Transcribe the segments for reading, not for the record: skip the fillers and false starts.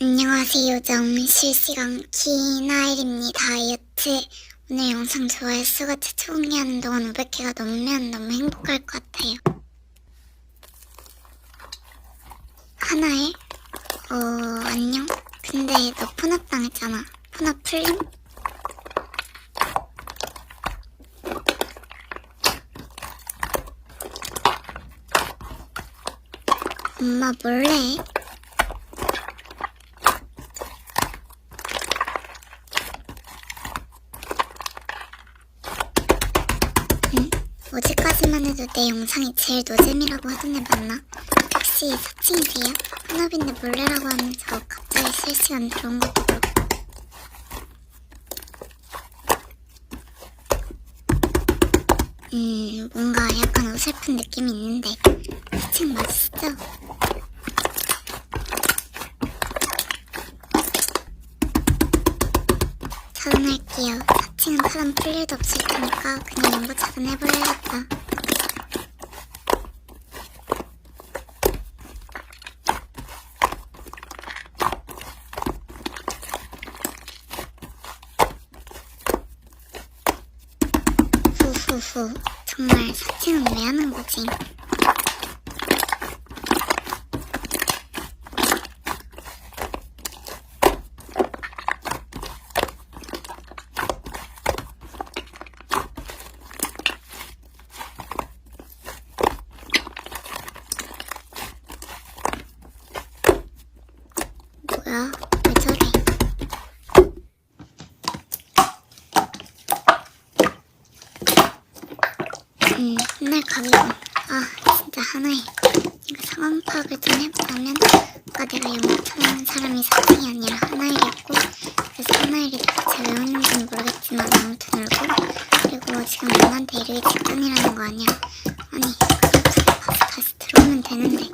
안녕하세요. 실시간 키나일입니다. 다이어트. 오늘 영상 좋아요수가 최초공개하는 동안 500개가 넘으면 너무 행복할 것 같아요. 하나에 안녕? 근데 너 폰업 당했잖아. 폰업 풀림? 엄마 몰래? 어제까지만 해도 내 영상이 제일 노잼이라고 하던 애 맞나? 혹시 사칭이세요? 폰업인데 몰래라고 하면서 갑자기 실시간 들어온 것도 그렇고. 뭔가 약간 어설픈 느낌이 있는데 사칭 맞으시죠? 차단할게요. 사칭은 차단 풀 일도 없을 테니까 그냥 연구 차단해버려야겠다. 후후후. 정말 사칭은 왜 하는 거지? 뭐야? 왜 저래? 맨날 가기고. 진짜 하나에 이거 상황 파악을 좀 해보자면 아까 내가 영어 찾는 사람이 사칭이 아니라 하나일이었고, 그래서 하나일이 대체 왜 오는지는 모르겠지만 아무튼 울고, 그리고 지금 너한테 이르기 직전이라는 거 아니야. 아니 그렇게 봐서 다시 들어오면 되는데.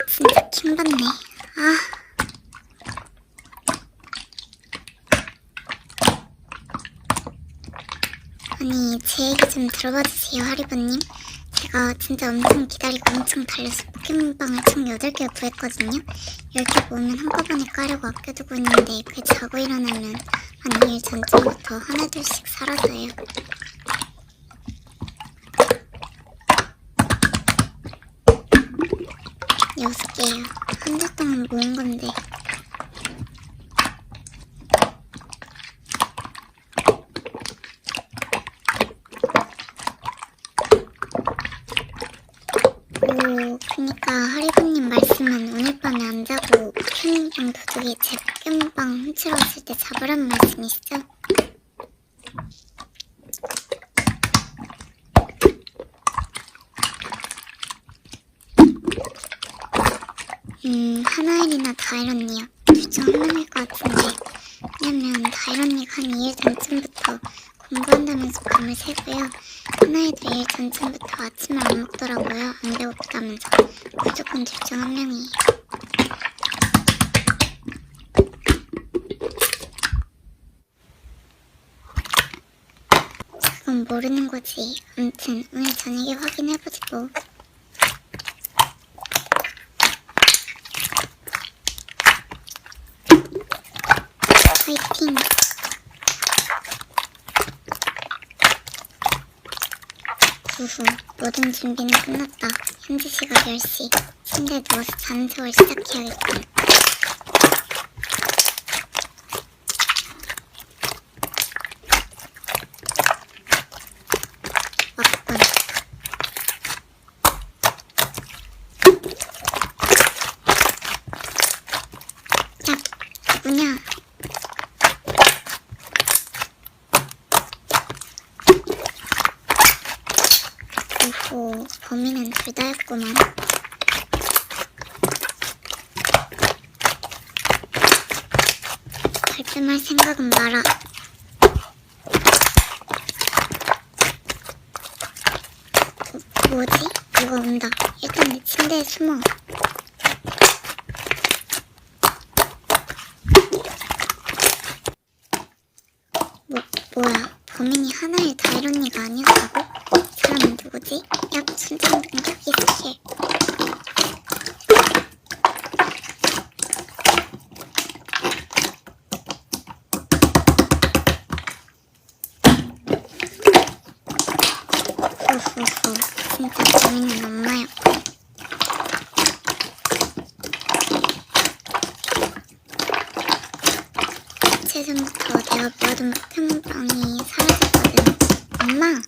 진짜 킹받네. 아니 제 얘기 좀 들어봐주세요 하리버님. 제가 진짜 엄청 기다리고 엄청 달려서 포켓몬빵을 총 8개 구했거든요. 10개 모으면 한꺼번에 까려고 아껴두고 있는데 그게 자고 일어나면 한 2일 전쯤부터 하나둘씩 사라져요. 6개요. 한 달 동안 모은 건데. 그니까 하리보님 말씀은 오늘 밤에 안 자고 포켓몬빵 도둑이 제 포켓몬빵 훔치러 왔을 때 잡으란 말씀이시죠? 하나일이나 다일언니요. 둘 중 한 명일 것 같은데. 왜냐면 다일언니가 한 2일 전쯤부터 공부한다면서 밤을 새고요. 하나일도 2일 전쯤부터 아침을 안 먹더라고요. 안 배고프다면서. 무조건 둘 중 한 명이에요. 그건 모르는 거지. 아무튼 오늘 저녁에 확인해보지 뭐. 파이팅! 후후, 모든 준비는 끝났다. 현재 시각 10시. 침대에 누워서 자는 척을 시작해야겠군. 왔군. 야, 누구냐? 오호, 범인은 둘 다였구만. 발뺌할 생각은 마라. 뭐지? 누가 온다. 일단 내 침대에 숨어. 뭐야? 범인이 하나의 다일 언니가 아니었다고? 이 사람은 누구지? 야, 순정 능력이 스킬. 후후후, 진짜 범인은 엄마였고. 최전부터 내가 모아둔 포켓몬빵이 사라졌거든. 엄마!